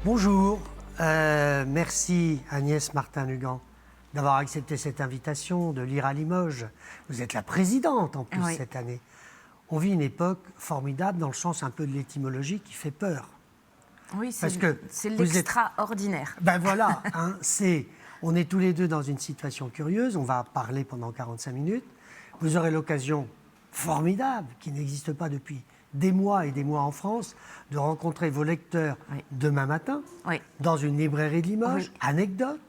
Bonjour, merci Agnès Martin-Lugan d'avoir accepté cette invitation de lire à Limoges. Vous êtes la présidente en plus cette année. On vit une époque formidable dans le sens un peu de l'étymologie qui fait peur. Oui, c'est l'extraordinaire. Ben voilà, hein, on est tous les deux dans une situation curieuse, on va parler pendant 45 minutes. Vous aurez l'occasion formidable, qui n'existe pas depuis des mois et des mois en France, de rencontrer vos lecteurs demain matin dans une librairie de Limoges. Anecdote,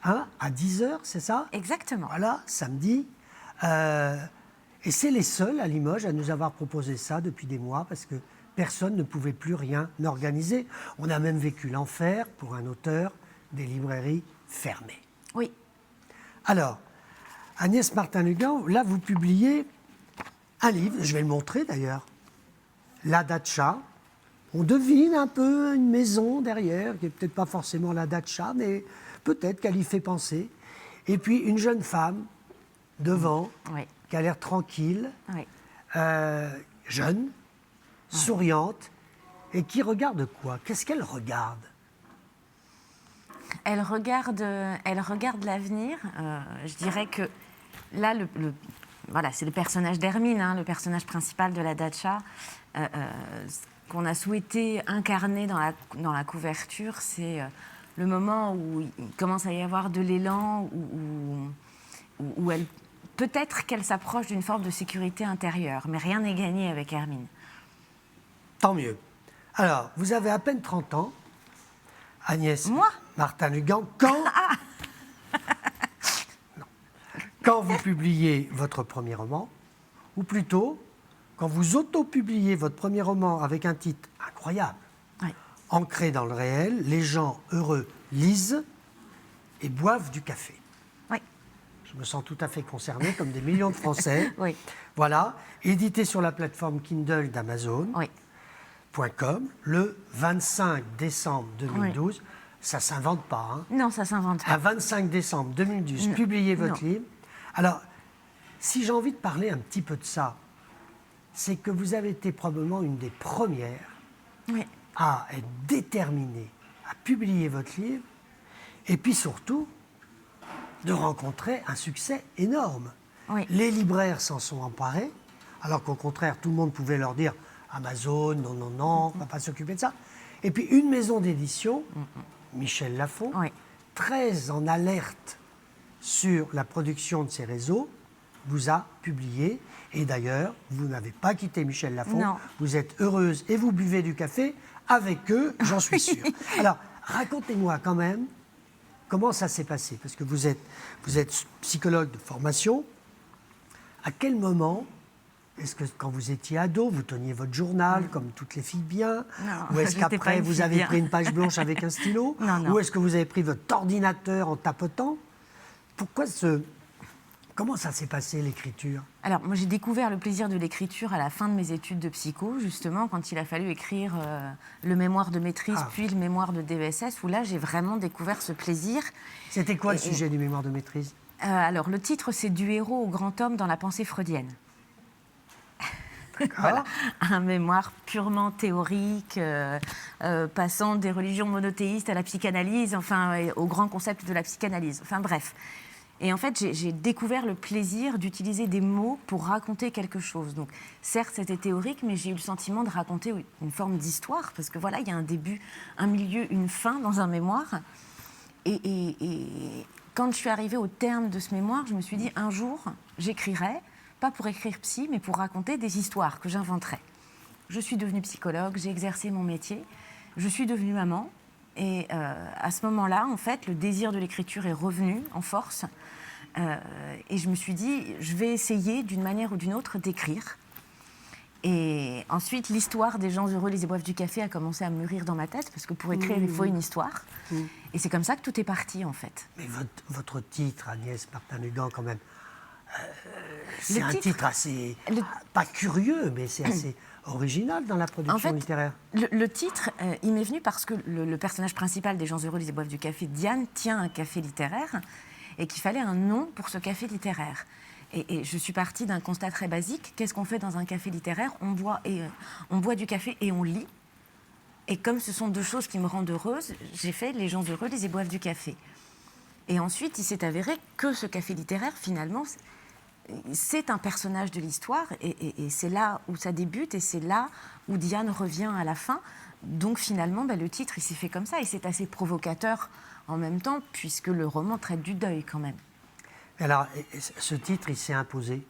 hein, à 10h, c'est ça? Exactement. Voilà, samedi. Et c'est les seuls à Limoges à nous avoir proposé ça depuis des mois parce que personne ne pouvait plus rien organiser. On a même vécu l'enfer pour un auteur des librairies fermées. Oui. Alors, Agnès Martin-Lugan, là vous publiez un livre, je vais le montrer d'ailleurs, La Datcha. On devine un peu une maison derrière, qui n'est peut-être pas forcément la Datcha, mais peut-être qu'elle y fait penser. Et puis une jeune femme devant, qui a l'air tranquille, jeune, souriante, et qui regarde quoi? Qu'est-ce qu'elle regarde? Elle regarde l'avenir. Je dirais que là, voilà, c'est le personnage d'Hermine, hein, le personnage principal de la Datcha. Qu'on a souhaité incarner dans la couverture, c'est le moment où il commence à y avoir de l'élan, où elle peut-être qu'elle s'approche d'une forme de sécurité intérieure, mais rien n'est gagné avec Hermine. Tant mieux. Alors, vous avez à peine 30 ans, Agnès Martin-Lugan, quand vous publiez votre premier roman, ou plutôt quand vous auto-publiez votre premier roman avec un titre incroyable, ancré dans le réel, les gens heureux lisent et boivent du café. Je me sens tout à fait concerné, comme des millions de Français. Voilà, édité sur la plateforme Kindle d'Amazon.com le 25 décembre 2012. Ça ne s'invente pas. Hein. Non, ça ne s'invente pas. À 25 décembre 2012, publiez votre livre. Alors, si j'ai envie de parler un petit peu de ça, c'est que vous avez été probablement une des premières à être déterminée à publier votre livre et puis surtout de rencontrer un succès énorme. Les libraires s'en sont emparés, alors qu'au contraire, tout le monde pouvait leur dire Amazon, non, non, non, on ne va pas s'occuper de ça. Et puis une maison d'édition, Michel Lafon, très en alerte sur la production de ces réseaux, vous a publié. Et d'ailleurs, vous n'avez pas quitté Michel Lafon. Vous êtes heureuse et vous buvez du café avec eux, j'en suis sûr. Alors, racontez-moi quand même comment ça s'est passé. Parce que vous êtes psychologue de formation. À quel moment, est-ce que quand vous étiez ado, vous teniez votre journal comme toutes les filles bien? Ou est-ce qu'après, vous avez pris une page blanche avec un stylo? Ou est-ce que vous avez pris votre ordinateur en tapotant? Comment ça s'est passé, l'écriture? Alors, moi, j'ai découvert le plaisir de l'écriture à la fin de mes études de psycho, justement, quand il a fallu écrire le mémoire de maîtrise, puis le mémoire de DESS, où là, j'ai vraiment découvert ce plaisir. C'était quoi le sujet du mémoire de maîtrise? Alors, le titre, c'est « Du héros au grand homme dans la pensée freudienne ». Voilà, un mémoire purement théorique, passant des religions monothéistes à la psychanalyse, enfin, au grand concept de la psychanalyse. Enfin, bref. Et en fait, j'ai découvert le plaisir d'utiliser des mots pour raconter quelque chose. Donc, certes, c'était théorique, mais j'ai eu le sentiment de raconter une forme d'histoire, parce que voilà, il y a un début, un milieu, une fin dans un mémoire. Et quand je suis arrivée au terme de ce mémoire, je me suis dit, un jour, j'écrirai, pas pour écrire psy, mais pour raconter des histoires que j'inventerais. Je suis devenue psychologue, j'ai exercé mon métier, je suis devenue maman. Et à ce moment-là, en fait, le désir de l'écriture est revenu en force. Et je me suis dit, je vais essayer d'une manière ou d'une autre d'écrire. Et ensuite, l'histoire des gens heureux, les boivent du café a commencé à mûrir dans ma tête, parce que pour écrire, il faut une histoire. Et c'est comme ça que tout est parti, en fait. Mais votre titre, Agnès Martin-Lugan, quand même, c'est un titre assez, pas curieux, mais c'est assez original dans la production littéraire. Le titre, il m'est venu parce que le personnage principal des gens heureux, les boivent du café, Diane, tient un café littéraire et qu'il fallait un nom pour ce café littéraire. Et je suis partie d'un constat très basique. Qu'est-ce qu'on fait dans un café littéraire? On boit du café et on lit. Et comme ce sont deux choses qui me rendent heureuse, j'ai fait Les gens heureux, lisent et boivent du café. Et ensuite, il s'est avéré que ce café littéraire, finalement, c'est un personnage de l'histoire, et c'est là où ça débute, et c'est là où Diane revient à la fin. Donc finalement, le titre, il s'est fait comme ça, et c'est assez provocateur en même temps, puisque le roman traite du deuil quand même. Alors, ce titre, il s'est imposé.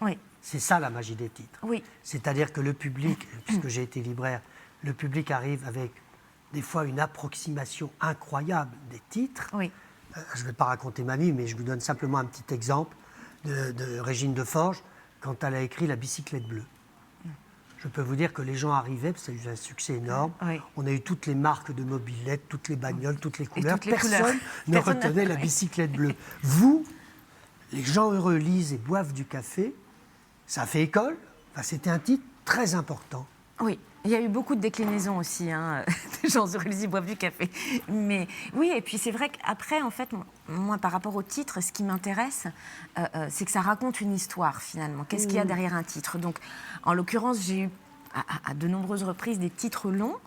Oui. C'est ça la magie des titres. Oui. C'est-à-dire que le public, puisque j'ai été libraire, le public arrive avec des fois une approximation incroyable des titres. Oui. Je ne vais pas raconter ma vie, mais je vous donne simplement un petit exemple de Régine Deforge, quand elle a écrit La bicyclette bleue. Je peux vous dire que les gens arrivaient, parce que ça a eu un succès énorme. Oui. On a eu toutes les marques de mobylettes, toutes les bagnoles, toutes les couleurs. Toutes les Personne ne retenait la bicyclette bleue. Vous, les gens heureux lisent et boivent du café, ça a fait école. Enfin, c'était un titre très important. Oui. Il y a eu beaucoup de déclinaisons aussi, des gens heureux lisent et boivent du café. Mais oui, et puis c'est vrai qu'après, en fait, moi, par rapport au titre, ce qui m'intéresse, c'est que ça raconte une histoire, finalement. Qu'est-ce qu'il y a derrière un titre? Donc, en l'occurrence, j'ai eu à de nombreuses reprises des titres longs.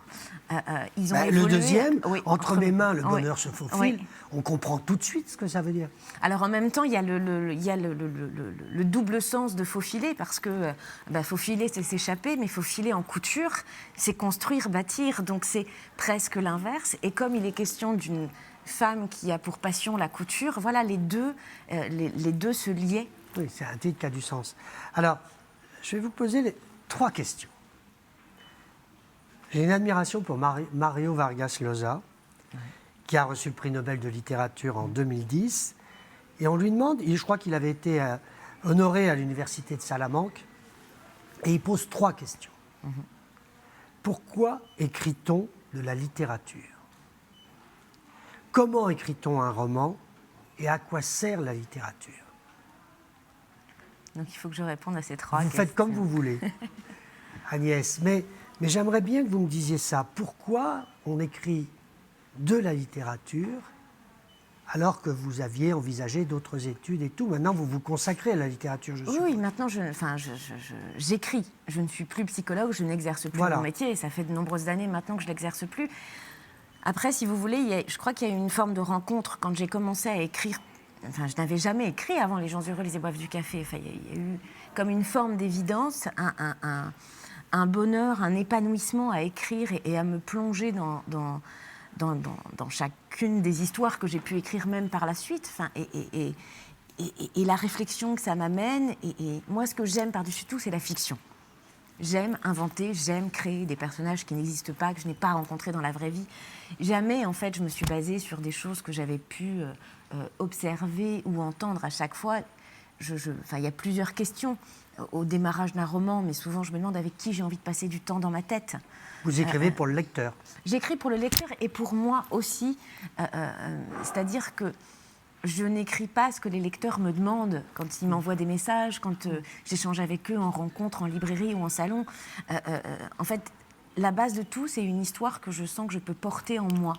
Ils ont évolué. Le deuxième, oui, entre mes mains, le bonheur se faufile, oui. On comprend tout de suite ce que ça veut dire. Alors en même temps, il y a le double sens de faufiler, parce que faufiler, c'est s'échapper, mais faufiler en couture, c'est construire, bâtir, donc c'est presque l'inverse. Et comme il est question d'une femme qui a pour passion la couture, voilà, les deux se liaient. Oui, c'est un titre qui a du sens. Alors, je vais vous poser 3 questions. J'ai une admiration pour Mario Vargas Llosa, qui a reçu le prix Nobel de littérature en 2010. Et on lui demande, je crois qu'il avait été honoré à l'université de Salamanque, et il pose 3 questions. Pourquoi écrit-on de la littérature? Comment écrit-on un roman? Et à quoi sert la littérature? Donc il faut que je réponde à ces 3 questions. Vous faites comme vous voulez, Agnès. Mais j'aimerais bien que vous me disiez ça. Pourquoi on écrit de la littérature alors que vous aviez envisagé d'autres études et tout? Maintenant, vous vous consacrez à la littérature, je suppose. Oui, maintenant, j'écris. Je ne suis plus psychologue, je n'exerce plus mon métier. Et ça fait de nombreuses années maintenant que je ne l'exerce plus. Après, si vous voulez, je crois qu'il y a eu une forme de rencontre quand j'ai commencé à écrire. Enfin, je n'avais jamais écrit avant Les gens heureux, lisent et boivent du café. Enfin, il y a eu comme une forme d'évidence, un bonheur, un épanouissement à écrire et à me plonger dans chacune des histoires que j'ai pu écrire même par la suite. Enfin, et la réflexion que ça m'amène. Et moi, ce que j'aime par-dessus tout, c'est la fiction. J'aime inventer, j'aime créer des personnages qui n'existent pas, que je n'ai pas rencontrés dans la vraie vie. Jamais, en fait, je me suis basée sur des choses que j'avais pu observer ou entendre à chaque fois. Il y a plusieurs questions au démarrage d'un roman, mais souvent je me demande avec qui j'ai envie de passer du temps dans ma tête. Vous écrivez pour le lecteur? J'écris pour le lecteur et pour moi aussi. C'est-à-dire que je n'écris pas ce que les lecteurs me demandent quand ils m'envoient des messages, quand j'échange avec eux en rencontre, en librairie ou en salon. En fait, la base de tout, c'est une histoire que je sens que je peux porter en moi.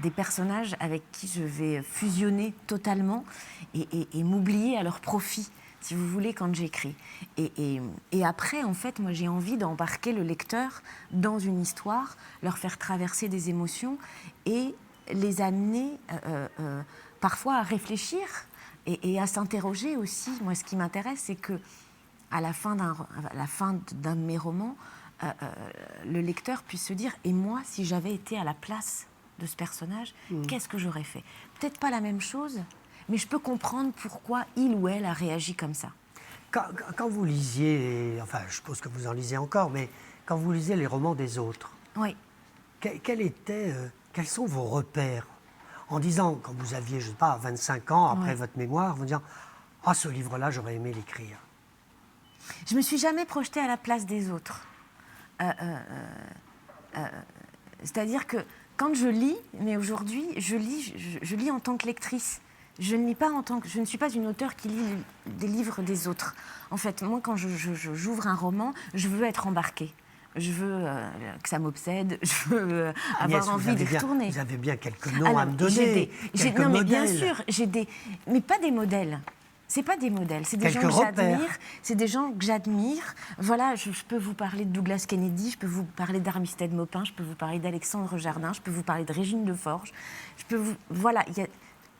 Des personnages avec qui je vais fusionner totalement et m'oublier à leur profit, si vous voulez, quand j'écris. Et après, en fait, moi, j'ai envie d'embarquer le lecteur dans une histoire, leur faire traverser des émotions et les amener parfois à réfléchir et à s'interroger aussi. Moi, ce qui m'intéresse, c'est que à la fin d'un de mes romans, le lecteur puisse se dire « Et moi, si j'avais été à la place de ce personnage, qu'est-ce que j'aurais fait ?» Peut-être pas la même chose, mais je peux comprendre pourquoi il ou elle a réagi comme ça. Quand vous lisiez, enfin, je suppose que vous en lisez encore, mais quand vous lisez les romans des autres, oui. Quels sont vos repères? En disant, quand vous aviez, je ne sais pas, 25 ans, après votre mémoire, vous disant « Ah, ce livre-là, j'aurais aimé l'écrire ». Je ne me suis jamais projetée à la place des autres. C'est-à-dire que quand je lis, mais aujourd'hui, je lis en tant que lectrice. Je ne suis pas une auteure qui lit des livres des autres. En fait, moi, quand j'ouvre un roman, je veux être embarquée. Je veux que ça m'obsède, je veux avoir envie d'y retourner. Vous avez bien quelques noms à me donner, quelques modèles. Mais bien sûr, mais pas des modèles. C'est pas des modèles, c'est des gens Quelques que repères. j'admire. C'est des gens que j'admire. Voilà, je peux vous parler de Douglas Kennedy, je peux vous parler d'Armistead Maupin, je peux vous parler d'Alexandre Jardin, je peux vous parler de Régine Leforge. Voilà, il y a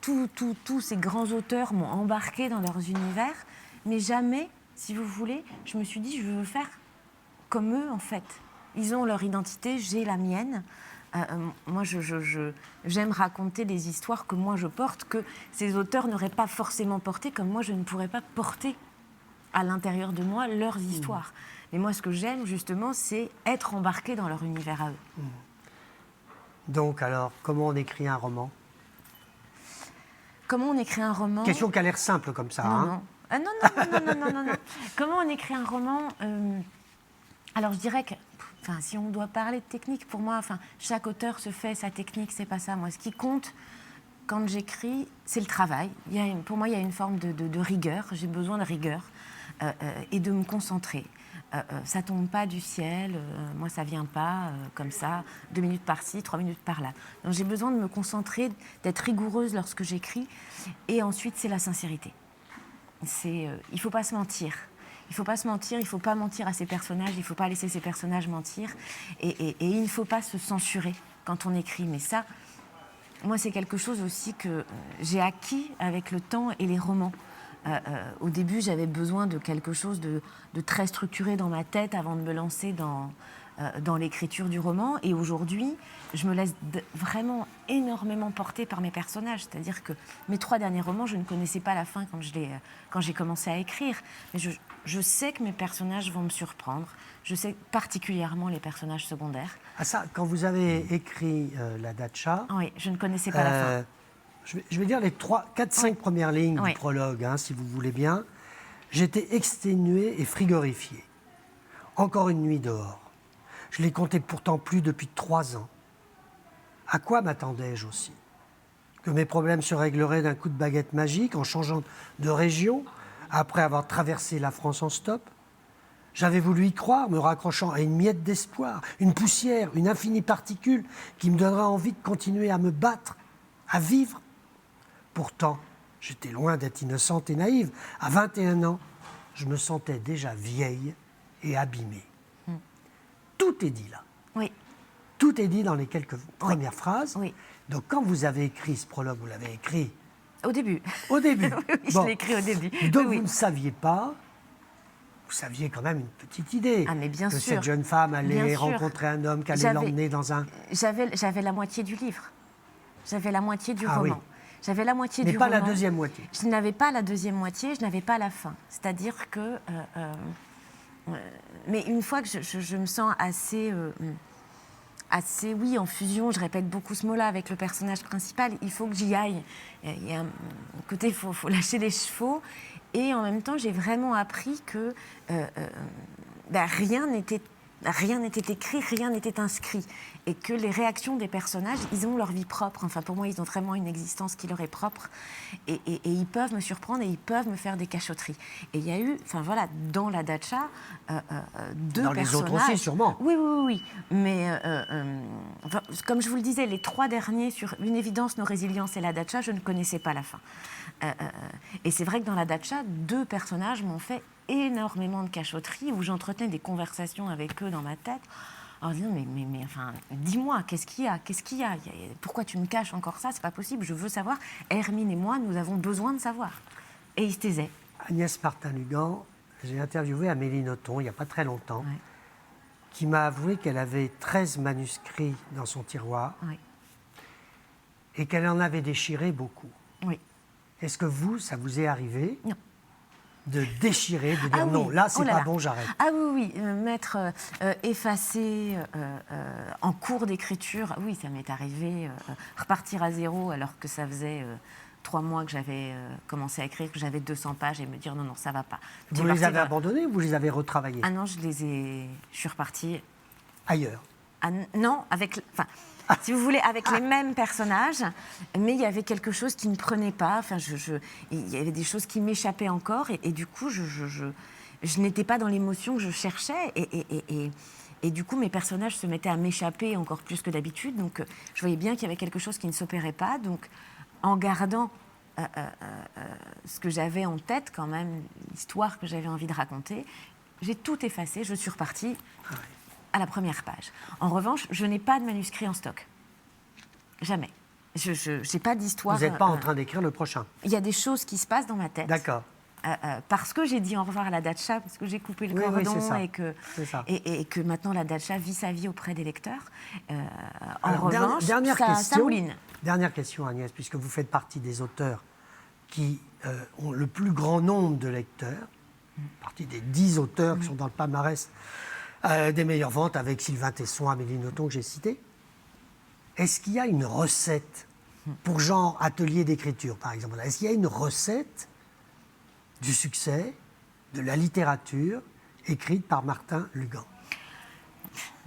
tous ces grands auteurs m'ont embarqué dans leurs univers, mais jamais, si vous voulez, je me suis dit je veux faire comme eux en fait. Ils ont leur identité, j'ai la mienne. Moi, j'aime raconter des histoires que moi je porte, que ces auteurs n'auraient pas forcément portées, comme moi je ne pourrais pas porter à l'intérieur de moi leurs histoires. Mais moi, ce que j'aime justement, c'est être embarqué dans leur univers à eux. Donc, alors, comment on écrit un roman? Comment on écrit un roman? Question qui a l'air simple comme ça. Non, Hein. non. Ah, non. Comment on écrit un roman? Alors, je dirais que, si on doit parler de technique, pour moi, chaque auteur se fait sa technique, c'est pas ça. Moi, ce qui compte quand j'écris, c'est le travail. Pour moi, il y a une forme de rigueur. J'ai besoin de rigueur et de me concentrer. Ça tombe pas du ciel, moi ça vient pas comme ça, 2 minutes par-ci, 3 minutes par-là. Donc j'ai besoin de me concentrer, d'être rigoureuse lorsque j'écris. Et ensuite, c'est la sincérité. Il faut pas se mentir. Il faut pas se mentir, il faut pas mentir à ses personnages, il faut pas laisser ses personnages mentir. Et il ne faut pas se censurer quand on écrit. Mais ça, moi, c'est quelque chose aussi que j'ai acquis avec le temps et les romans. Au début, j'avais besoin de quelque chose de très structuré dans ma tête avant de me lancer dans l'écriture du roman. Et aujourd'hui, je me laisse vraiment énormément porter par mes personnages. C'est-à-dire que mes 3 derniers romans, je ne connaissais pas la fin quand j'ai commencé à écrire. Mais je sais que mes personnages vont me surprendre. Je sais particulièrement les personnages secondaires. Ah ça, quand vous avez écrit La Datcha... Oui, je ne connaissais pas la fin. Je vais dire les 4-5 premières lignes du prologue, hein, si vous voulez bien. J'étais exténué et frigorifié. Encore une nuit dehors. Je l'ai compté pourtant plus depuis 3 ans. À quoi m'attendais-je aussi? Que mes problèmes se régleraient d'un coup de baguette magique en changeant de région après avoir traversé la France en stop? J'avais voulu y croire, me raccrochant à une miette d'espoir, une poussière, une infinie particule qui me donnera envie de continuer à me battre, à vivre. Pourtant, j'étais loin d'être innocente et naïve. À 21 ans, je me sentais déjà vieille et abîmée. Tout est dit là. Oui. Tout est dit dans les quelques premières phrases. Oui. Donc, quand vous avez écrit ce prologue, vous l'avez écrit... Au début. Au début. Oui, je l'ai écrit au début. Donc, Oui. vous ne saviez pas... Vous saviez quand même une petite idée mais bien que sûr. cette jeune femme allait Bien sûr. rencontrer un homme qui allait l'emmener dans un... J'avais la moitié du livre. J'avais la moitié du Ah roman. oui. J'avais la moitié Mais du pas roman. la deuxième moitié. Je n'avais pas la deuxième moitié, je n'avais pas la fin. C'est-à-dire que... mais une fois que je me sens assez, oui, en fusion, je répète beaucoup ce mot-là avec le personnage principal, il faut que j'y aille. Il y a un côté, il faut lâcher les chevaux. Et en même temps, j'ai vraiment appris que rien n'était écrit, rien n'était inscrit. Et que les réactions des personnages, ils ont leur vie propre. Enfin, pour moi, ils ont vraiment une existence qui leur est propre. Et ils peuvent me surprendre et ils peuvent me faire des cachotteries. Et il y a eu, dans La Datcha, 2 Dans personnages... les autres aussi, sûrement. Oui. Mais comme je vous le disais, les 3 derniers, sur Une évidence, Nos résiliences et La Datcha, je ne connaissais pas la fin. Et c'est vrai que dans La Datcha, 2 personnages m'ont fait énormément de cachotteries, où j'entretenais des conversations avec eux dans ma tête, en disant mais dis-moi, qu'est-ce qu'il y a, pourquoi tu me caches encore ça, c'est pas possible, je veux savoir. Hermine et moi, nous avons besoin de savoir. Et ils se taisaient. Agnès Martin-Lugan, j'ai interviewé Amélie Nothomb il n'y a pas très longtemps, qui m'a avoué qu'elle avait 13 manuscrits dans son tiroir et qu'elle en avait déchiré beaucoup. Oui. Est-ce que ça vous est arrivé? Non. De déchirer, de dire non, là, c'est pas bon, j'arrête. Ah oui, mettre effacé en cours d'écriture, oui, ça m'est arrivé. Repartir à zéro alors que ça faisait 3 mois que j'avais commencé à écrire, que j'avais 200 pages et me dire non, ça va pas. Vous les avez abandonnés ou vous les avez retravaillés? Ah non, je suis repartie. Ailleurs? Non, si vous voulez, avec les mêmes personnages, mais il y avait quelque chose qui ne prenait pas. Il y avait des choses qui m'échappaient encore, et du coup, je n'étais pas dans l'émotion que je cherchais, et du coup, mes personnages se mettaient à m'échapper encore plus que d'habitude. Donc, je voyais bien qu'il y avait quelque chose qui ne s'opérait pas. Donc, en gardant ce que j'avais en tête quand même, l'histoire que j'avais envie de raconter. J'ai tout effacé, je suis repartie à la première page. En revanche, je n'ai pas de manuscrit en stock. Jamais. Je n'ai pas d'histoire. Vous n'êtes pas en train d'écrire le prochain? Il y a des choses qui se passent dans ma tête. D'accord. Parce que j'ai dit au revoir à la datcha, parce que j'ai coupé le cordon et que maintenant la datcha vit sa vie auprès des lecteurs. En revanche, ça mouline. Dernière question, Agnès, puisque vous faites partie des auteurs qui ont le plus grand nombre de lecteurs, partie des 10 auteurs qui sont dans le palmarès des meilleures ventes avec Sylvain Tesson, Amélie Nothomb que j'ai cité. Est-ce qu'il y a une recette pour genre atelier d'écriture, par exemple? Est-ce qu'il y a une recette du succès de la littérature écrite par Martin Lugan?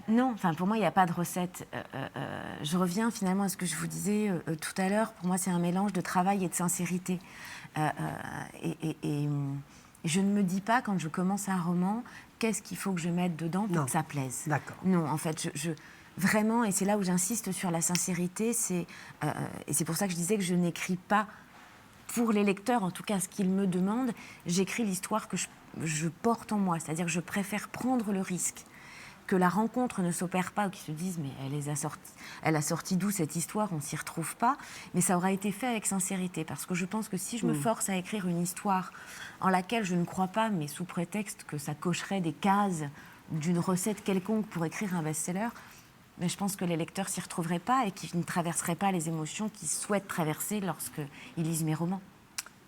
Non, enfin pour moi il n'y a pas de recette. Je reviens finalement à ce que je vous disais tout à l'heure. Pour moi c'est un mélange de travail et de sincérité. Et je ne me dis pas quand je commence un roman qu'est-ce qu'il faut que je mette dedans pour que ça plaise. D'accord. Non, en fait vraiment, et c'est là où j'insiste sur la sincérité, et c'est pour ça que je disais que je n'écris pas pour les lecteurs, en tout cas ce qu'ils me demandent, j'écris l'histoire que je porte en moi. C'est-à-dire que je préfère prendre le risque que la rencontre ne s'opère pas, ou qu'ils se disent mais elle a sorti d'où cette histoire, on ne s'y retrouve pas, mais ça aura été fait avec sincérité, parce que je pense que si je me force à écrire une histoire en laquelle je ne crois pas, mais sous prétexte que ça cocherait des cases d'une recette quelconque pour écrire un best-seller, mais je pense que les lecteurs s'y retrouveraient pas et qu'ils ne traverseraient pas les émotions qu'ils souhaitent traverser lorsqu'ils lisent mes romans.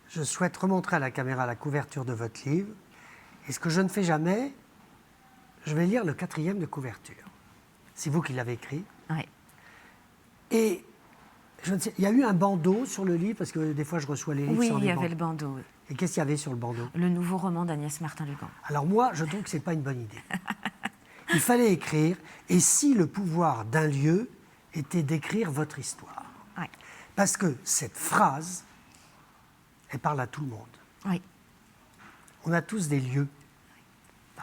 Je souhaite remontrer à la caméra la couverture de votre livre. Et ce que je ne fais jamais, je vais lire le 4e de couverture. C'est vous qui l'avez écrit. Oui. Et je ne sais, il y a eu un bandeau sur le livre, parce que des fois je reçois les livres sans les bandeaux. Oui, il y avait le bandeau. Oui. Et qu'est-ce qu'il y avait sur le bandeau? Le nouveau roman d'Agnès Martin-Lugan. Alors moi, je trouve que ce n'est pas une bonne idée. Il fallait écrire « Et si le pouvoir d'un lieu était d'écrire votre histoire ?» Oui. Parce que cette phrase, elle parle à tout le monde. Oui. On a tous des lieux.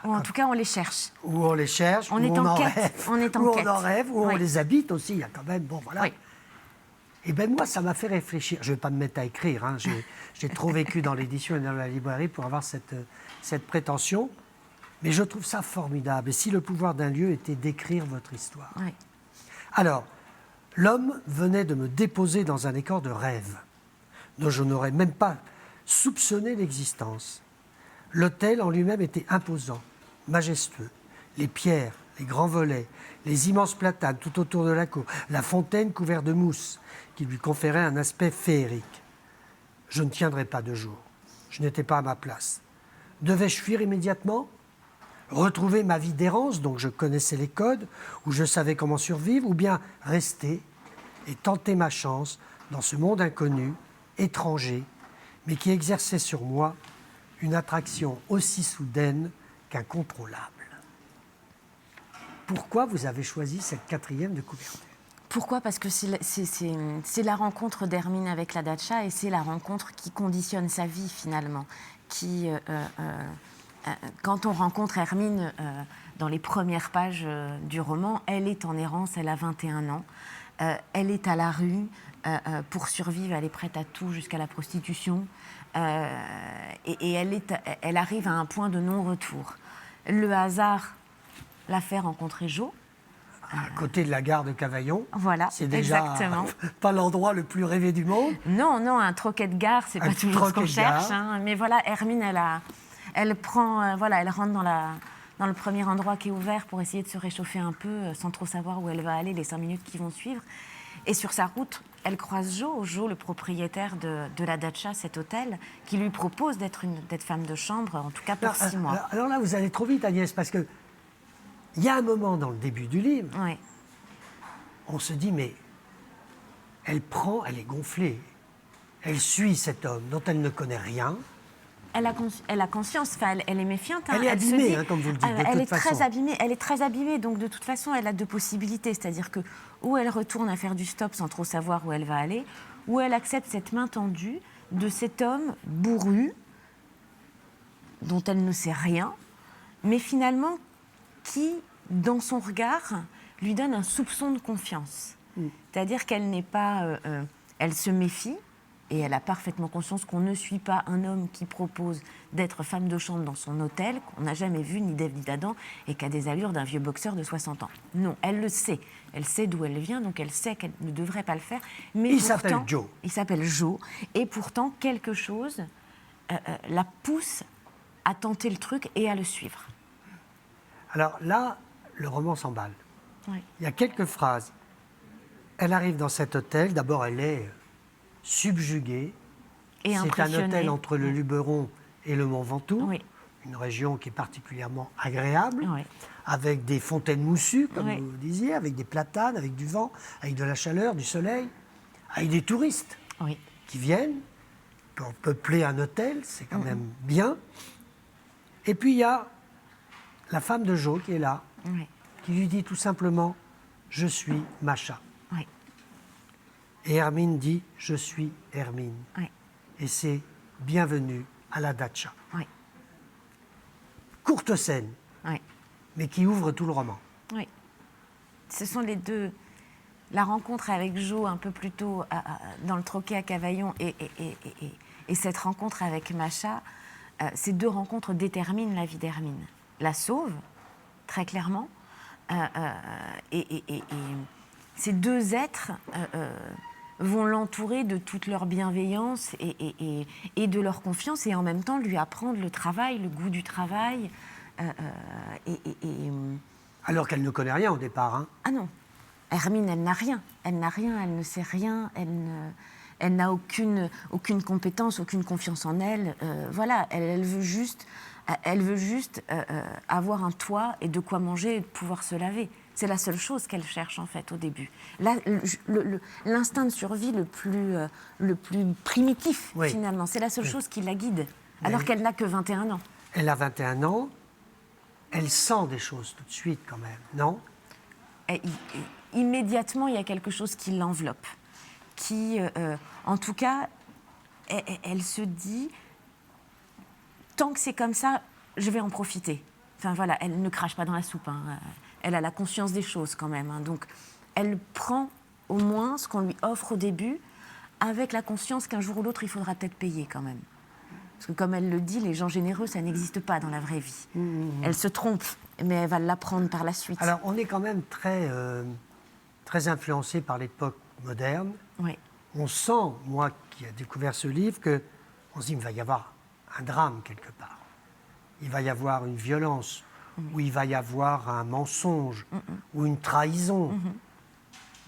Ou en tout cas, on les cherche. Où on les cherche, on où est on en en quête. rêve. On est en où quête. on en rêve, où oui. on les habite aussi. Il y a quand même, bon voilà. Oui. Et bien moi, ça m'a fait réfléchir. Je ne vais pas me mettre à écrire. Hein. J'ai trop vécu dans l'édition et dans la librairie pour avoir cette prétention. Mais je trouve ça formidable. Et si le pouvoir d'un lieu était d'écrire votre histoire? Oui. Alors, l'homme venait de me déposer dans un décor de rêve, dont je n'aurais même pas soupçonné l'existence. L'hôtel en lui-même était imposant, majestueux. Les pierres, les grands volets, les immenses platanes tout autour de la cour, la fontaine couverte de mousse, qui lui conférait un aspect féerique. Je ne tiendrais pas 2 jours. Je n'étais pas à ma place. Devais-je fuir immédiatement? Retrouver ma vie d'errance, dont je connaissais les codes, où je savais comment survivre, ou bien rester et tenter ma chance dans ce monde inconnu, étranger, mais qui exerçait sur moi une attraction aussi soudaine qu'incontrôlable. Pourquoi vous avez choisi cette 4e de couverture? Pourquoi? Parce que c'est la rencontre d'Hermine avec la datcha, et c'est la rencontre qui conditionne sa vie finalement, quand on rencontre Hermine dans les premières pages du roman, elle est en errance, elle a 21 ans, elle est à la rue pour survivre, elle est prête à tout jusqu'à la prostitution, et elle arrive à un point de non-retour. Le hasard l'a fait rencontrer Jo. À côté de la gare de Cavaillon, voilà, c'est déjà exactement. Pas l'endroit le plus rêvé du monde. Non, un troquet de gare, c'est pas toujours ce qu'on cherche. Hein, mais voilà, Hermine, elle rentre dans le premier endroit qui est ouvert pour essayer de se réchauffer un peu, sans trop savoir où elle va aller les 5 minutes qui vont suivre. Et sur sa route, elle croise Jo, le propriétaire de la datcha, cet hôtel, qui lui propose d'être femme de chambre, en tout cas pour 6 mois. Alors là, vous allez trop vite, Agnès, parce que il y a un moment dans le début du livre, oui. On se dit, mais elle est gonflée, elle suit cet homme dont elle ne connaît rien. Elle a conscience, elle est méfiante. Hein, elle est abîmée, dit, comme vous le dites, elle est très abîmée, donc de toute façon, elle a 2 possibilités. C'est-à-dire que ou elle retourne à faire du stop sans trop savoir où elle va aller, ou elle accepte cette main tendue de cet homme bourru, dont elle ne sait rien, mais finalement qui, dans son regard, lui donne un soupçon de confiance. C'est-à-dire qu'elle n'est pas... elle se méfie, Et elle a parfaitement conscience qu'on ne suit pas un homme qui propose d'être femme de chambre dans son hôtel, qu'on n'a jamais vu ni d'Ève ni d'Adam, et qui a des allures d'un vieux boxeur de 60 ans. Non, elle le sait. Elle sait d'où elle vient, donc elle sait qu'elle ne devrait pas le faire. Mais il s'appelle Joe. Il s'appelle Joe. Et pourtant, quelque chose la pousse à tenter le truc et à le suivre. Alors là, le roman s'emballe. Oui. Il y a quelques phrases. Elle arrive dans cet hôtel. D'abord, elle est subjuguée. Et c'est un hôtel entre le Luberon et le Mont Ventoux, oui. une région qui est particulièrement agréable, oui. avec des fontaines moussues, comme oui. vous disiez, avec des platanes, avec du vent, avec de la chaleur, du soleil, avec des touristes oui. qui viennent pour peupler un hôtel, c'est quand même bien. Et puis il y a la femme de Joe qui est là, oui. qui lui dit tout simplement « Je suis Macha ». Oui. Et Hermine dit « Je suis Hermine oui. ». Et c'est « Bienvenue à la Dacha ». Oui. Courte scène, oui. mais qui ouvre tout le roman. Oui. Ce sont les deux. La rencontre avec Jo un peu plus tôt dans le troquet à Cavaillon et cette rencontre avec Macha, ces deux rencontres déterminent la vie d'Hermine. La sauve, très clairement, et ces deux êtres vont l'entourer de toute leur bienveillance et de leur confiance, et en même temps lui apprendre le travail, le goût du travail. Alors qu'elle ne connaît rien au départ. Hein. Ah non, Hermine, elle n'a rien. Elle n'a rien, elle ne sait rien, elle n'a aucune compétence, aucune confiance en elle. Voilà, elle veut juste avoir un toit et de quoi manger et de pouvoir se laver. C'est la seule chose qu'elle cherche, en fait, au début. Là, l'instinct de survie le plus primitif, oui. Finalement. C'est la seule chose qui la guide, alors qu'elle n'a que 21 ans. Elle a 21 ans. Elle sent des choses tout de suite, quand même, non ? Immédiatement, il y a quelque chose qui l'enveloppe. Qui, en tout cas, elle se dit, tant que c'est comme ça, je vais en profiter. Enfin voilà, elle ne crache pas dans la soupe. Hein. Elle a la conscience des choses quand même. Hein. Donc, elle prend au moins ce qu'on lui offre au début, avec la conscience qu'un jour ou l'autre, il faudra peut-être payer quand même. Parce que comme elle le dit, les gens généreux, ça n'existe pas dans la vraie vie. Elle se trompe, mais elle va l'apprendre par la suite. Alors, on est quand même très influencé par l'époque moderne. Oui. On sent, moi qui ai découvert ce livre, qu'on se dit qu'il va y avoir un drame quelque part. Il va y avoir une violence, ou il va y avoir un mensonge, ou une trahison.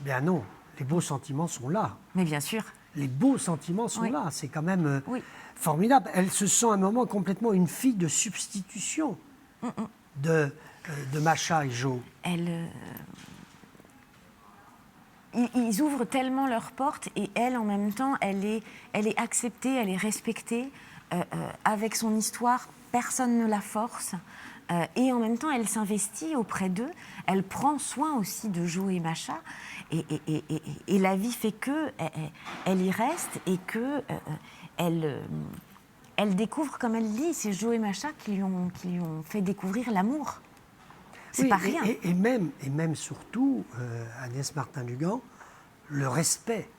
Bien non, les beaux sentiments sont là. Mais bien sûr. Les beaux sentiments sont là, c'est quand même formidable. Elle se sent à un moment complètement une fille de substitution de Macha et Jo. Ils ouvrent tellement leurs portes et elle, en même temps, elle est acceptée, elle est respectée. Avec son histoire, personne ne la force. Et en même temps, elle s'investit auprès d'eux. Elle prend soin aussi de Jo et Macha. Et la vie fait qu'elle y reste et qu'elle découvre, comme elle dit, c'est Jo et Macha qui lui ont fait découvrir l'amour. C'est pas rien. Et même surtout, Agnès Martin-Dugan, le respect,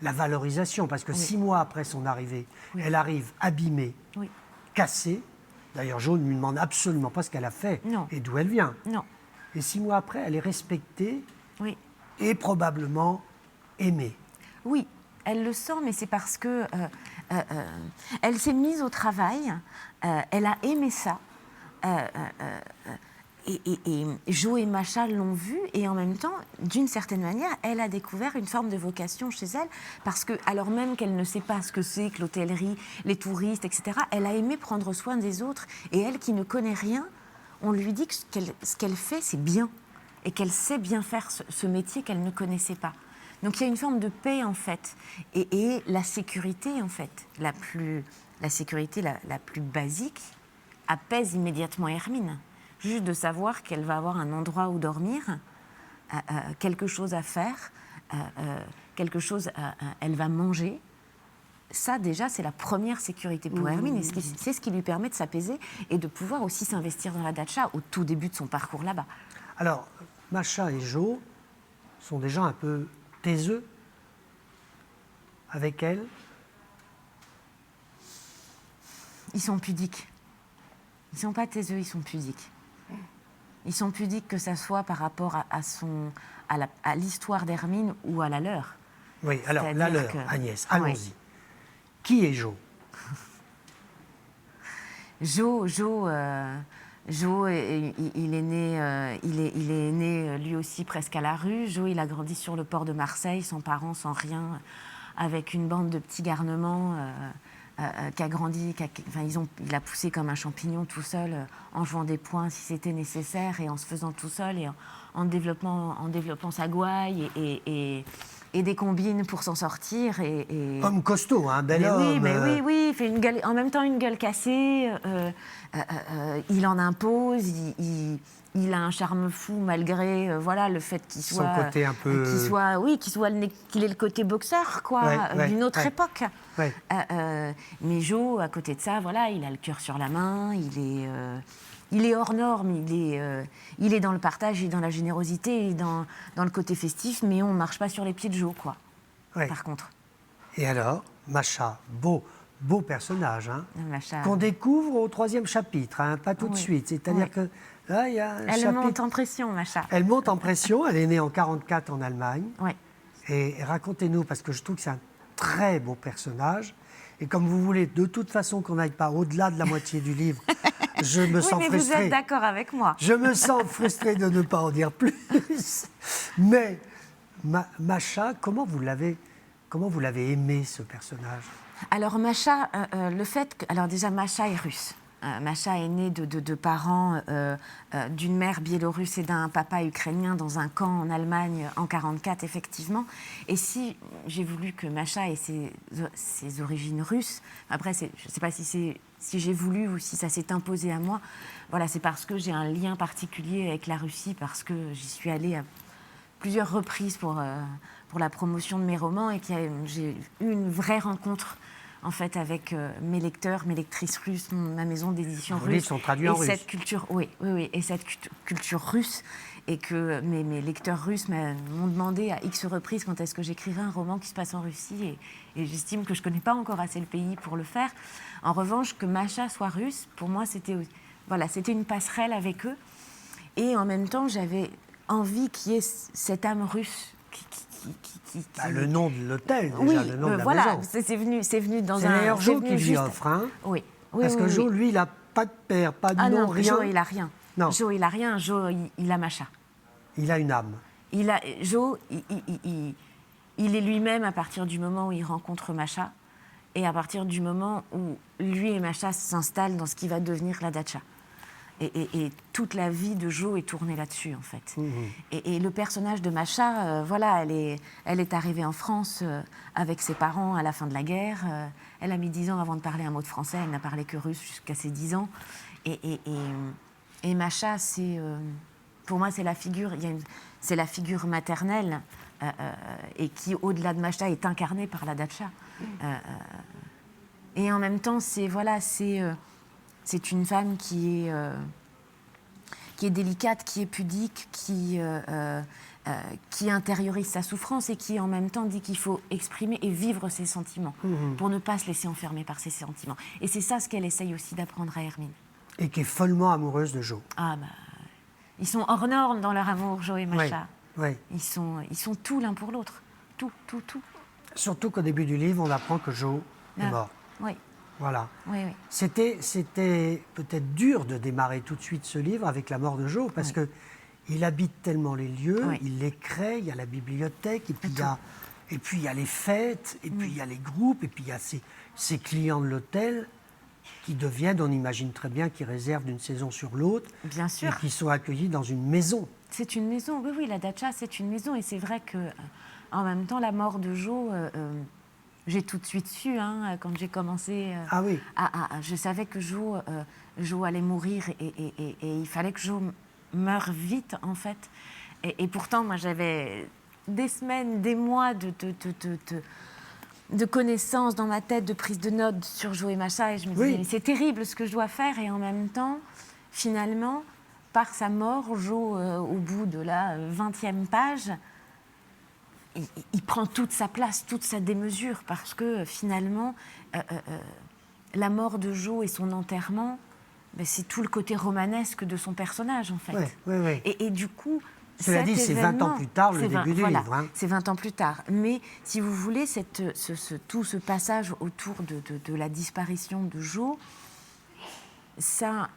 la valorisation. Parce que 6 mois après son arrivée, elle arrive abîmée, cassée. D'ailleurs, Jo ne lui demande absolument pas ce qu'elle a fait et d'où elle vient. Non. Et 6 mois après, elle est respectée et probablement aimée. Oui, elle le sent, mais c'est parce que elle s'est mise au travail, elle a aimé ça. Et Jo et Macha l'ont vu, et en même temps, d'une certaine manière, elle a découvert une forme de vocation chez elle, parce que, alors même qu'elle ne sait pas ce que c'est que l'hôtellerie, les touristes, etc., elle a aimé prendre soin des autres, et elle qui ne connaît rien, on lui dit que ce qu'elle fait, c'est bien, et qu'elle sait bien faire ce métier qu'elle ne connaissait pas. Donc il y a une forme de paix, en fait, et la sécurité, en fait, la plus basique, apaise immédiatement Hermine. Juste de savoir qu'elle va avoir un endroit où dormir, quelque chose à faire, elle va manger. Ça, déjà, c'est la première sécurité pour Hermine. Et c'est ce qui lui permet de s'apaiser et de pouvoir aussi s'investir dans la Dacha au tout début de son parcours là-bas. Alors, Macha et Jo sont des gens un peu taiseux avec elle. Ils sont pudiques. Ils ne sont pas taiseux, ils sont pudiques. Ils sont pudiques que ça soit par rapport à l'histoire d'Hermine ou à la leur. Oui, alors la leur, Agnès, allons-y. Oui. Qui est Jo? Jo, il est né lui aussi presque à la rue. Jo, il a grandi sur le port de Marseille, sans parents, sans rien, avec une bande de petits garnements qui a grandi. Il a poussé comme un champignon tout seul, en jouant des poings si c'était nécessaire et en se faisant tout seul et en développant sa gouaille et des combines pour s'en sortir. Homme costaud, un bel homme. Oui, il fait en même temps une gueule cassée, il en impose, il a un charme fou malgré le fait qu'il soit... Son côté un peu... qu'il ait le côté boxeur, d'une autre époque. Ouais. Mais Jo, à côté de ça, il a le cœur sur la main, il est hors norme, il est dans le partage, il est dans la générosité, il est dans le côté festif, mais on ne marche pas sur les pieds de Jo, par contre. Et alors, Macha, beau personnage, Macha, qu'on découvre au 3e chapitre, pas tout de suite. C'est-à-dire que là, il y a Elle monte en pression, Macha. Elle monte en pression, elle est née en 1944 en Allemagne. Oui. Et racontez-nous, parce que je trouve que c'est un très beau personnage. Et comme vous voulez, de toute façon, qu'on n'aille pas au-delà de la moitié du livre, je me sens frustré. Oui, mais vous êtes d'accord avec moi. Je me sens frustré de ne pas en dire plus. Mais Macha, comment vous l'avez aimé, ce personnage? Alors, Macha, alors déjà, Macha est russe. Macha est née de parents, d'une mère biélorusse et d'un papa ukrainien dans un camp en Allemagne en 1944, effectivement. Et si j'ai voulu que Macha ait ses origines russes, après, je ne sais pas si j'ai voulu ou si ça s'est imposé à moi, c'est parce que j'ai un lien particulier avec la Russie, parce que j'y suis allée à plusieurs reprises pour la promotion de mes romans et j'ai eu une vraie rencontre en fait, avec mes lecteurs, mes lectrices russes, ma maison d'édition russe. Les livres sont traduits en russe. Cette culture, oui, et cette culture russe, et que mes lecteurs russes m'ont demandé à X reprises quand est-ce que j'écrirais un roman qui se passe en Russie, et j'estime que je ne connais pas encore assez le pays pour le faire. En revanche, que Macha soit russe, pour moi, c'était une passerelle avec eux, et en même temps, j'avais envie qu'il y ait cette âme russe le nom de l'hôtel, déjà, le nom de la maison. C'est venu dans un... C'est d'ailleurs Jo qui lui offre, Oui. Parce que Jo, lui, il n'a pas de père, pas de nom, rien. Jo, il n'a rien. Non. Jo, il n'a rien. Jo, il a Macha. Il a une âme. Jo, il est lui-même à partir du moment où il rencontre Macha et à partir du moment où lui et Macha s'installent dans ce qui va devenir la datcha. Et toute la vie de Jo est tournée là-dessus, en fait. Mmh. Et le personnage de Macha, elle est arrivée en France avec ses parents à la fin de la guerre. Elle a mis 10 ans avant de parler un mot de français. Elle n'a parlé que russe jusqu'à ses 10 ans. Et Macha, pour moi, c'est la figure maternelle et qui, au-delà de Macha, est incarnée par la datcha. Et en même temps, c'est une femme qui est délicate, qui est pudique, qui intériorise sa souffrance et qui en même temps dit qu'il faut exprimer et vivre ses sentiments pour ne pas se laisser enfermer par ses sentiments. Et c'est ça ce qu'elle essaye aussi d'apprendre à Hermine. Et qui est follement amoureuse de Jo. Ils sont hors normes dans leur amour, Jo et Macha. Oui. Ils sont tout l'un pour l'autre. Tout. Surtout qu'au début du livre, on apprend que Jo est mort. Oui. Voilà. Oui. C'était peut-être dur de démarrer tout de suite ce livre avec la mort de Jo, parce que il habite tellement les lieux, il les crée, il y a la bibliothèque, et puis il y a les fêtes, et puis il y a les groupes, et puis il y a ces clients de l'hôtel qui deviennent, on imagine très bien, qui réservent d'une saison sur l'autre, bien sûr, et qui sont accueillis dans une maison. C'est une maison, oui, la datcha, c'est une maison, et c'est vrai que en même temps, la mort de Jo. J'ai tout de suite su, quand j'ai commencé. Je savais que Jo allait mourir et il fallait que Jo meure vite, en fait. Et pourtant, moi, j'avais des semaines, des mois de connaissances dans ma tête, de prise de notes sur Jo et Macha. Et je me disais, mais c'est terrible ce que je dois faire. Et en même temps, finalement, par sa mort, Jo, au bout de la 20e page, il prend toute sa place, toute sa démesure, parce que finalement, la mort de Jo et son enterrement, ben, c'est tout le côté romanesque de son personnage, en fait. Oui. Et du coup... Cela dit, c'est 20 ans plus tard, le début du livre. Hein. C'est 20 ans plus tard. Mais, si vous voulez, tout ce passage autour de la disparition de Jo, ça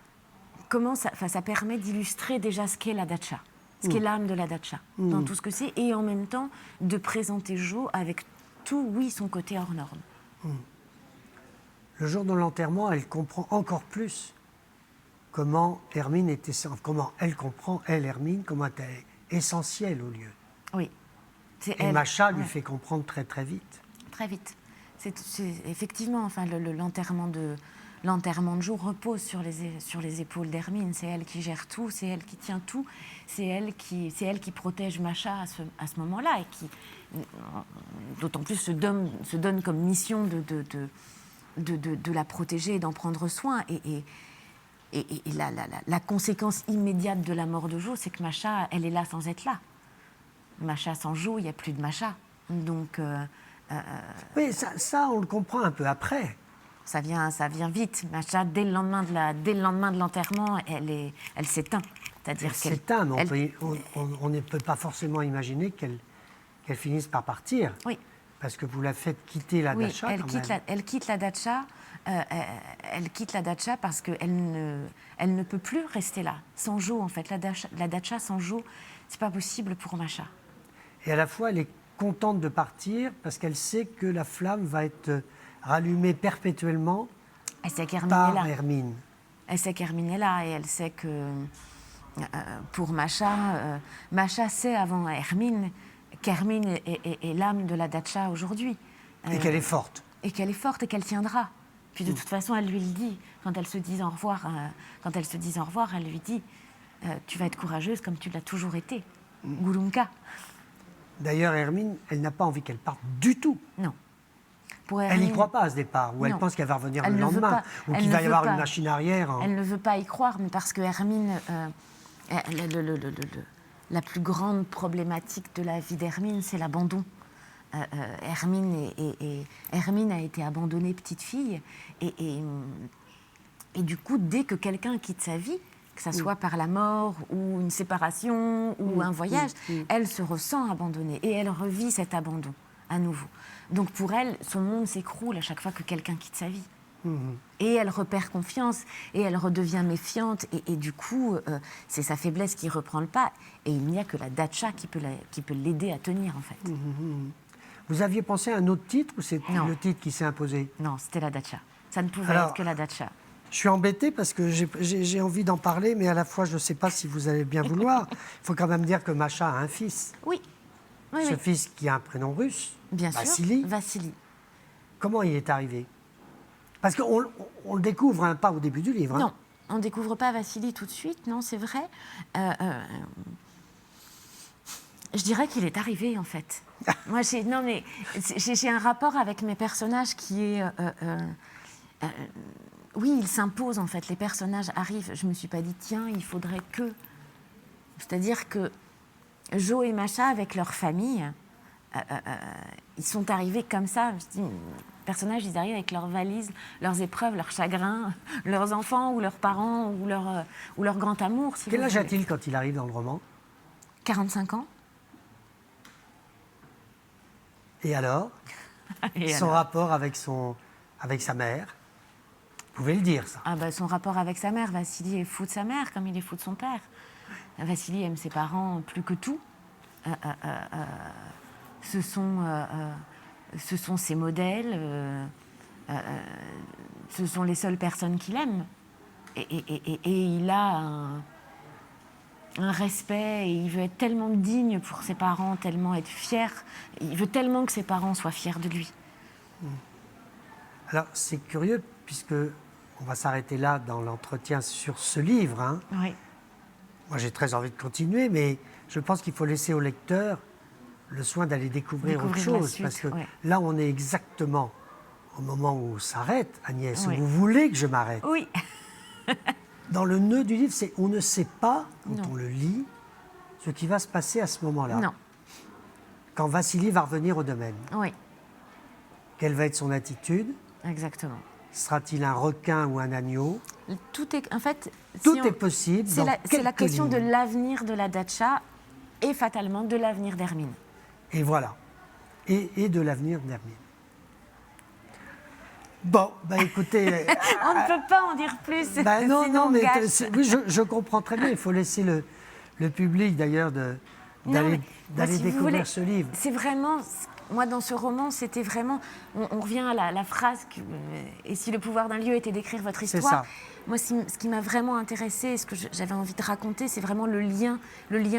permet d'illustrer déjà ce qu'est la datcha, ce qu'est l'âme de la datcha, dans tout ce que c'est, et en même temps de présenter Jo avec tout, son côté hors norme. Le jour de l'enterrement, elle comprend encore plus comment Hermine était, comment elle comprend, Hermine, comment elle est essentielle au lieu. Oui. Et Macha lui fait comprendre très très vite. Très vite. C'est effectivement, enfin, l'enterrement de Jo repose sur les épaules d'Hermine. C'est elle qui gère tout, c'est elle qui tient tout, c'est elle qui protège Macha à ce moment-là, et qui, d'autant plus, se donne comme mission de la protéger et d'en prendre soin. Et la conséquence immédiate de la mort de Jo, c'est que Macha, elle est là sans être là. Macha sans Jo, il n'y a plus de Macha. Donc... Oui, ça, on le comprend un peu après. Ça vient vite. Macha, dès le lendemain de l'enterrement, elle s'éteint. C'est-à-dire qu'elle s'éteint, mais on ne peut pas forcément imaginer qu'elle finisse par partir. Oui. Parce que vous la faites quitter la datcha. Elle quitte la datcha. Elle quitte la datcha parce qu'elle ne peut plus rester là. Sans Jo, en fait. La datcha sans Jo, c'est pas possible pour Macha. Et à la fois, elle est contente de partir parce qu'elle sait que la flamme va être rallumée perpétuellement par Hermine. Elle sait qu'Hermine est là et elle sait que pour Macha, Macha sait avant Hermine qu'Hermine est l'âme de la datcha aujourd'hui. Et qu'elle est forte. Et qu'elle est forte et qu'elle tiendra. Puis de toute façon, elle lui le dit. Quand elles se disent au revoir, elle lui dit tu vas être courageuse comme tu l'as toujours été. Gulunka. D'ailleurs, Hermine, elle n'a pas envie qu'elle parte du tout. Non. Elle n'y croit pas à ce départ, ou elle pense qu'elle va revenir le lendemain, ou qu'il va y avoir une machine arrière. Hein. Elle ne veut pas y croire, mais parce que Hermine, la plus grande problématique de la vie d'Hermine, c'est l'abandon. Hermine a été abandonnée petite fille, et du coup, dès que quelqu'un quitte sa vie, que ça soit par la mort ou une séparation ou un voyage, elle se ressent abandonnée et elle revit cet abandon à nouveau. Donc pour elle, son monde s'écroule à chaque fois que quelqu'un quitte sa vie. Et elle repère confiance et elle redevient méfiante et du coup, c'est sa faiblesse qui reprend le pas et il n'y a que la datcha qui peut l'aider à tenir en fait. Vous aviez pensé à un autre titre ou c'est le titre qui s'est imposé? Non, c'était la datcha. Ça ne pouvait être que la datcha. Je suis embêté parce que j'ai envie d'en parler, mais à la fois, je ne sais pas si vous allez bien vouloir. Il faut quand même dire que Macha a un fils. Oui. Ce fils qui a un prénom russe, bien Vassili. Sûr, Vassili. Comment il est arrivé? Parce qu'on le découvre pas au début du livre. Hein. Non, on ne découvre pas Vassili tout de suite, non, c'est vrai. Je dirais qu'il est arrivé, en fait. Moi, j'ai un rapport avec mes personnages qui est... oui, il s'impose, en fait. Les personnages arrivent. Je ne me suis pas dit, tiens, il faudrait que... C'est-à-dire que Jo et Macha, avec leur famille, ils sont arrivés comme ça. Je dis, les personnages, ils arrivent avec leurs valises, leurs épreuves, leurs chagrins, leurs enfants ou leurs parents ou leur grand amour. Quel âge a-t-il quand il arrive dans le roman? 45 ans. Et alors son rapport avec sa mère? Vous pouvez le dire, ça. Son rapport avec sa mère, Vassili est fou de sa mère comme il est fou de son père. Vassili aime ses parents plus que tout. Ce sont ses modèles, ce sont les seules personnes qu'il aime. Et il a un respect, et il veut être tellement digne pour ses parents, tellement être fier. Il veut tellement que ses parents soient fiers de lui. Alors, c'est curieux, puisque on va s'arrêter là dans l'entretien sur ce livre. Hein. Oui. Moi, j'ai très envie de continuer, mais je pense qu'il faut laisser au lecteur le soin d'aller découvrir autre chose. Suite, parce que là, on est exactement au moment où s'arrête, Agnès, où vous voulez que je m'arrête. Oui. Dans le nœud du livre, c'est on ne sait pas, quand on le lit, ce qui va se passer à ce moment-là. Non. Quand Vassili va revenir au domaine. Oui. Quelle va être son attitude? Exactement. Sera-t-il un requin ou un agneau? Tout est, en fait, Tout est possible. C'est la question de lignes. l'avenir de la datcha et fatalement de l'avenir d'Hermine. Et voilà. Et de l'avenir d'Hermine. Bon, bah écoutez. On ne peut pas en dire plus. Bah non, sinon non, on mais gâche. oui, je comprends très bien. Il faut laisser le public, d'ailleurs, d'aller Moi, si vous découvrir voulez, ce livre. C'est vraiment, moi dans ce roman, c'était vraiment, on revient à la phrase et si le pouvoir d'un lieu était d'écrire votre C'est histoire. ça. Moi, ce qui m'a vraiment intéressée, et ce que j'avais envie de raconter, c'est vraiment le lien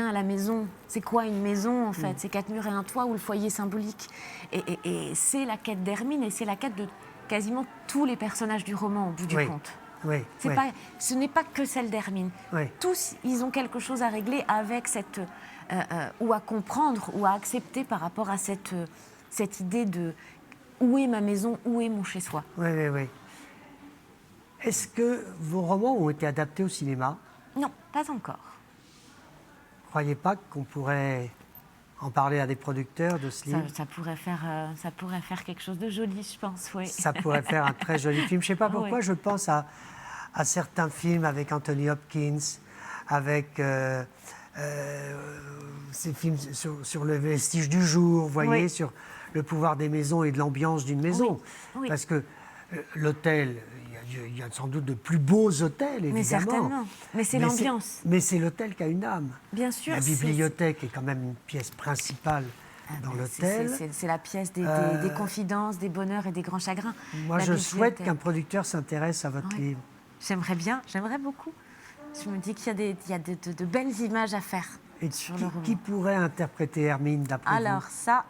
à la maison. C'est quoi une maison en fait? C'est 4 murs et un toit ou le foyer symbolique. Et c'est la quête d'Hermine et c'est la quête de quasiment tous les personnages du roman au bout du compte. Oui, oui. Ce n'est pas que celle d'Hermine. Oui. Tous, ils ont quelque chose à régler avec cette... ou à comprendre, ou à accepter par rapport à cette idée de où est ma maison, où est mon chez-soi. Oui, oui, oui. Est-ce que vos romans ont été adaptés au cinéma? Non, pas encore. Vous ne croyez pas qu'on pourrait en parler à des producteurs de ce livre? Ça pourrait faire quelque chose de joli, je pense, oui. Ça pourrait faire un très joli film. Je ne sais pas pourquoi, Oui. je pense à certains films avec Anthony Hopkins, avec ces films sur le vestige du jour, vous voyez, Oui. sur le pouvoir des maisons et de l'ambiance d'une maison. Oui, oui. Parce que l'hôtel, il y a sans doute de plus beaux hôtels, évidemment. Mais certainement. Mais c'est l'ambiance. Mais c'est l'hôtel qui a une âme. Bien sûr. La bibliothèque est quand même une pièce principale dans l'hôtel. C'est la pièce des confidences, des bonheurs et des grands chagrins. Moi, La je souhaite bibliothèque. qu'un producteur s'intéresse à votre livre. J'aimerais bien, j'aimerais beaucoup. Je me dis qu'il y a de belles images à faire Et sur le roman. qui pourrait interpréter Hermine, d'après vous? Alors ça...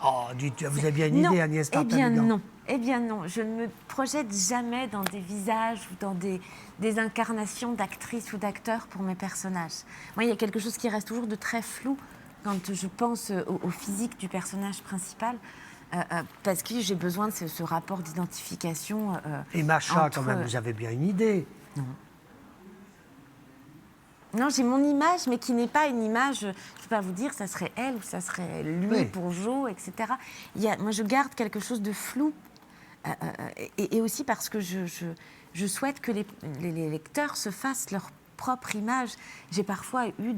Oh, vous avez bien une non. idée, Agnès Eh bien Martin-Lugan. non. Eh bien non. Je ne me projette jamais dans des visages ou dans des incarnations d'actrices ou d'acteurs pour mes personnages. Moi, il y a quelque chose qui reste toujours de très flou quand je pense au physique du personnage principal. Parce que j'ai besoin de ce rapport d'identification. Et Macha, entre- quand même, vous avez bien une idée. Non, j'ai mon image, mais qui n'est pas une image, je ne peux pas vous dire, ça serait elle ou ça serait lui Oui. pour Jo, etc. Moi, je garde quelque chose de flou. Et aussi parce que je souhaite que les lecteurs se fassent leur propre image. J'ai parfois eu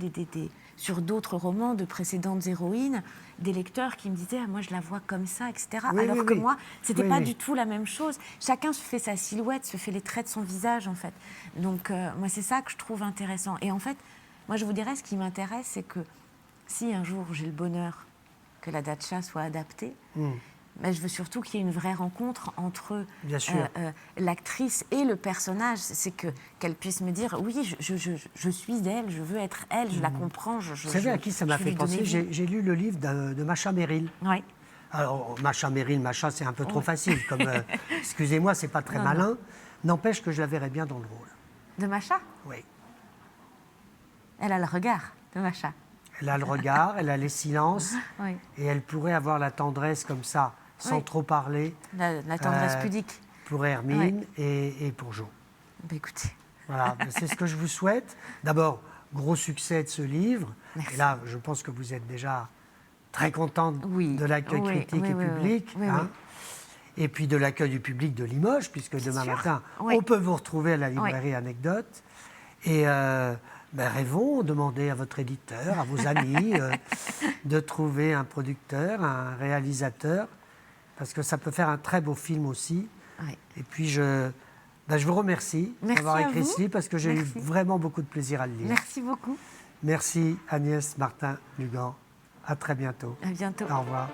sur d'autres romans de précédentes héroïnes, des lecteurs qui me disaient « moi je la vois comme ça », etc. Oui, Alors oui, que oui. moi, c'était Oui, pas oui. du tout la même chose. Chacun se fait sa silhouette, se fait les traits de son visage, en fait. Donc, moi, c'est ça que je trouve intéressant. Et en fait, moi, je vous dirais, ce qui m'intéresse, c'est que si un jour j'ai le bonheur que la datcha soit adaptée, mais je veux surtout qu'il y ait une vraie rencontre entre Bien sûr. l'actrice et le personnage. C'est qu'elle puisse me dire, oui, je suis elle, je veux être elle, je la comprends. Vous savez à qui ça m'a fait penser? J'ai lu le livre de Macha Merrill. Oui. Alors, Macha Merrill, c'est un peu trop facile. Comme, excusez-moi, c'est pas très malin. N'empêche que je la verrais bien dans le rôle. De Macha? Oui. Elle a le regard de Macha. Elle a le regard, elle a les silences, Oui. et elle pourrait avoir la tendresse comme ça, sans Oui. trop parler, La tendresse pudique. pour Hermine et pour Jo. Ben, écoutez, Voilà, c'est ce que je vous souhaite. D'abord, gros succès de ce livre. Merci. Et là, je pense que vous êtes déjà très contente Oui. de l'accueil Oui, critique oui, et oui, public. oui. Oui, hein. Et puis de l'accueil du public de Limoges, puisque demain sûr. matin, Oui. on peut vous retrouver à la librairie Anecdote. Et rêvons, demandez à votre éditeur, à vos amis, de trouver un producteur, un réalisateur, parce que ça peut faire un très beau film aussi. Oui. Et puis je vous remercie Merci d'avoir à écrit vous. ce livre, parce que j'ai eu Merci. vraiment beaucoup de plaisir à le lire. Merci beaucoup. Merci Agnès Martin-Lugan. À très bientôt. À bientôt. Au revoir.